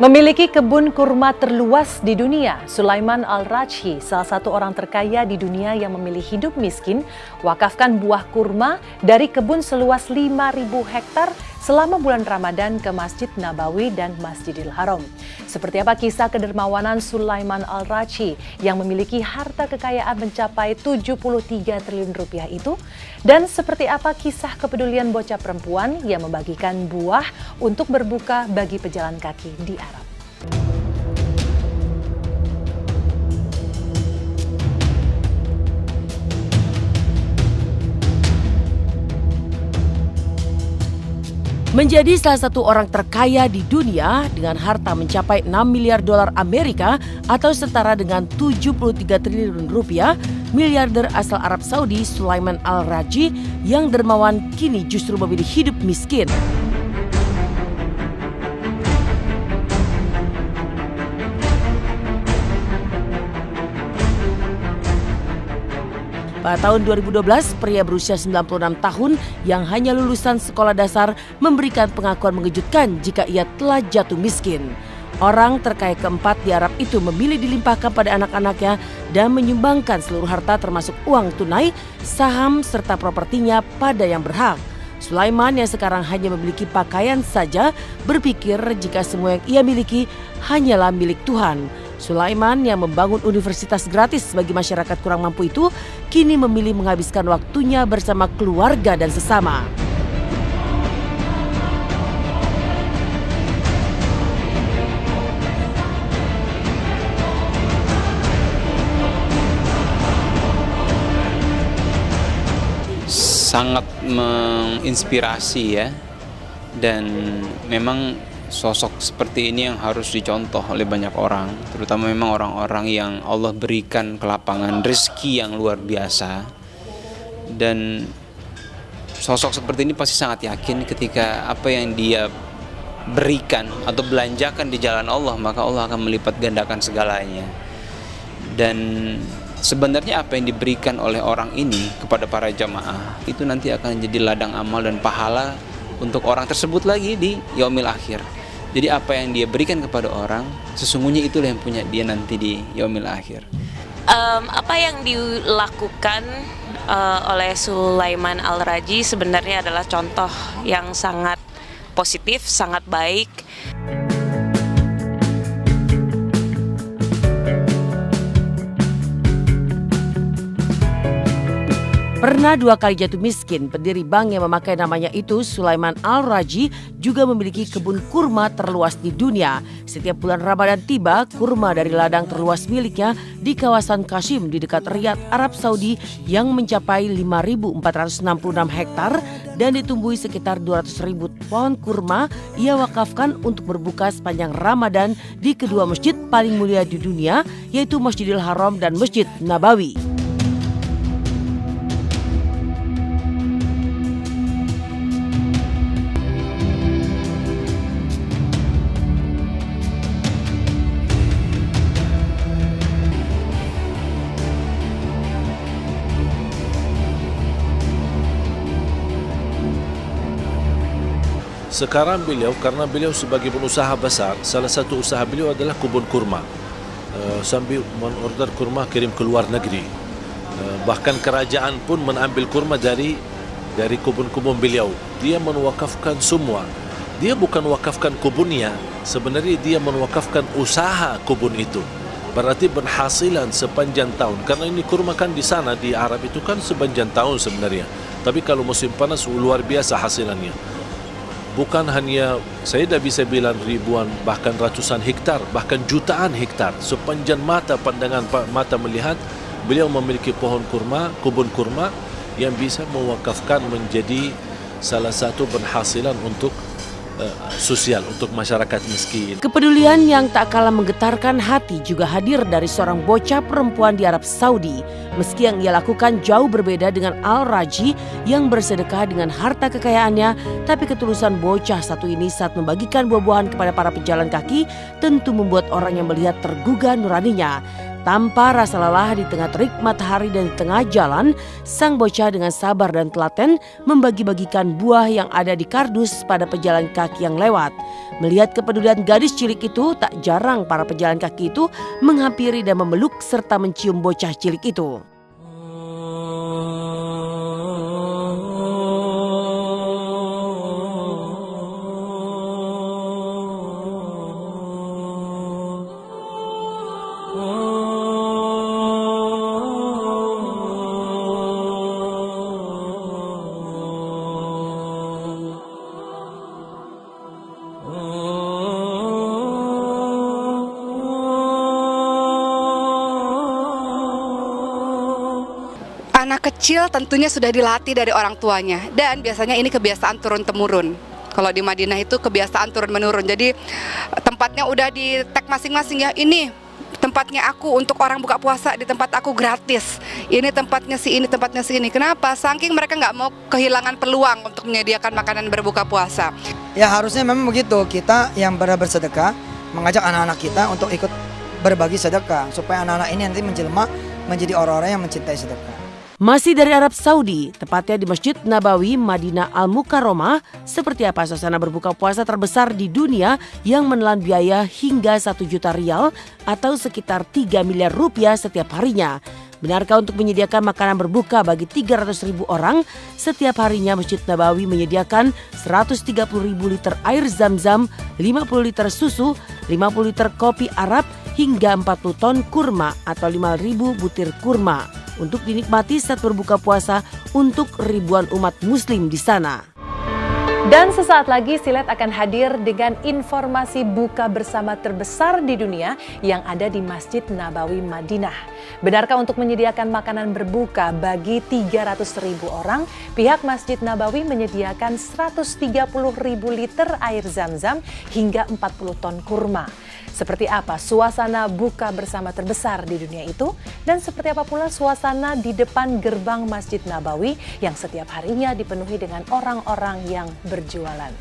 Memiliki kebun kurma terluas di dunia, Sulaiman Al-Rajhi, salah satu orang terkaya di dunia yang memilih hidup miskin, wakafkan buah kurma dari kebun seluas 5.000 hektar selama bulan Ramadan ke Masjid Nabawi dan Masjidil Haram. Seperti apa kisah kedermawanan Sulaiman Al-Rajhi yang memiliki harta kekayaan mencapai 73 triliun rupiah itu? Dan seperti apa kisah kepedulian bocah perempuan yang membagikan buah untuk berbuka bagi pejalan kaki di Arab? Menjadi salah satu orang terkaya di dunia dengan harta mencapai 6 miliar dolar Amerika atau setara dengan 73 triliun rupiah, miliarder asal Arab Saudi Sulaiman Al-Rajhi yang dermawan kini justru memilih hidup miskin. Pada tahun 2012, pria berusia 96 tahun yang hanya lulusan sekolah dasar memberikan pengakuan mengejutkan jika ia telah jatuh miskin. Orang terkaya keempat di Arab itu memilih dilimpahkan pada anak-anaknya dan menyumbangkan seluruh harta termasuk uang tunai, saham, serta propertinya pada yang berhak. Sulaiman yang sekarang hanya memiliki pakaian saja berpikir jika semua yang ia miliki hanyalah milik Tuhan. Sulaiman yang membangun universitas gratis bagi masyarakat kurang mampu itu kini memilih menghabiskan waktunya bersama keluarga dan sesama. Sangat menginspirasi ya, dan memang sosok seperti ini yang harus dicontoh oleh banyak orang, terutama memang orang-orang yang Allah berikan kelapangan rezeki yang luar biasa. Dan sosok seperti ini pasti sangat yakin ketika apa yang dia berikan atau belanjakan di jalan Allah, maka Allah akan melipat gandakan segalanya. Dan sebenarnya apa yang diberikan oleh orang ini kepada para jamaah itu nanti akan jadi ladang amal dan pahala untuk orang tersebut lagi di yaumil akhir. Jadi apa yang dia berikan kepada orang, sesungguhnya itulah yang punya dia nanti di yaumil akhir. Apa yang dilakukan oleh Sulaiman Al-Rajhi sebenarnya adalah contoh yang sangat positif, sangat baik. Pernah 2 kali jatuh miskin, pendiri bank yang memakai namanya itu, Sulaiman Al-Rajhi, juga memiliki kebun kurma terluas di dunia. Setiap bulan Ramadan tiba, kurma dari ladang terluas miliknya di kawasan Qashim di dekat Riyadh, Arab Saudi yang mencapai 5.466 hektar dan ditumbuhi sekitar 200.000 pohon kurma ia wakafkan untuk berbuka sepanjang Ramadan di kedua masjid paling mulia di dunia, yaitu Masjidil Haram dan Masjid Nabawi. Sekarang karena beliau sebagai pengusaha besar, salah satu usaha beliau adalah kebun kurma. Sambil mengorder kurma kirim ke luar negeri. Bahkan kerajaan pun mengambil kurma dari kebun-kebun beliau. Dia menwakafkan semua. Dia bukan wakafkan kebunnya, sebenarnya dia menwakafkan usaha kebun itu. Berarti berhasilan sepanjang tahun. Karena ini kurma kan di sana di Arab itu kan sepanjang tahun sebenarnya. Tapi kalau musim panas luar biasa hasilannya. Bukan hanya, saya dah bisa bilang ribuan, bahkan ratusan hektar, bahkan jutaan hektar. Sepanjang pandangan mata melihat, beliau memiliki pohon kurma, kebun kurma yang bisa mewakafkan menjadi salah satu penghasilan untuk sosial, untuk masyarakat miskin. Kepedulian yang tak kalah menggetarkan hati juga hadir dari seorang bocah perempuan di Arab Saudi. Meski yang ia lakukan jauh berbeda dengan Al-Rajhi yang bersedekah dengan harta kekayaannya, tapi ketulusan bocah satu ini saat membagikan buah-buahan kepada para pejalan kaki tentu membuat orang yang melihat tergugah nuraninya. Tanpa rasa lelah di tengah terik matahari dan di tengah jalan, sang bocah dengan sabar dan telaten membagi-bagikan buah yang ada di kardus pada pejalan kaki yang lewat. Melihat kepedulian gadis cilik itu, tak jarang para pejalan kaki itu menghampiri dan memeluk serta mencium bocah cilik itu. Anak kecil tentunya sudah dilatih dari orang tuanya dan biasanya ini kebiasaan turun-temurun. Kalau di Madinah itu kebiasaan turun-menurun. Jadi tempatnya udah di tag masing-masing ya. Ini tempatnya aku untuk orang buka puasa, di tempat aku gratis. Ini tempatnya si ini, tempatnya si ini. Kenapa? Saking mereka nggak mau kehilangan peluang untuk menyediakan makanan berbuka puasa. Ya harusnya memang begitu. Kita yang bersedekah mengajak anak-anak kita untuk ikut berbagi sedekah supaya anak-anak ini nanti menjelma menjadi orang-orang yang mencintai sedekah. Masih dari Arab Saudi, tepatnya di Masjid Nabawi Madinah Al-Mukarramah, seperti apa suasana berbuka puasa terbesar di dunia yang menelan biaya hingga 1 juta rial atau sekitar 3 miliar rupiah setiap harinya. Benarkah untuk menyediakan makanan berbuka bagi 300.000 orang, setiap harinya Masjid Nabawi menyediakan 130.000 liter air zam-zam, 50 liter susu, 50 liter kopi Arab, hingga 40 ton kurma atau 5.000 butir kurma untuk dinikmati saat berbuka puasa untuk ribuan umat muslim di sana. Dan sesaat lagi Silet akan hadir dengan informasi buka bersama terbesar di dunia yang ada di Masjid Nabawi Madinah. Benarkah untuk menyediakan makanan berbuka bagi 300.000 orang, pihak Masjid Nabawi menyediakan 130.000 liter air zam-zam hingga 40 ton kurma. Seperti apa suasana buka bersama terbesar di dunia itu? Dan seperti apa pula suasana di depan gerbang Masjid Nabawi yang setiap harinya dipenuhi dengan orang-orang yang berjualan.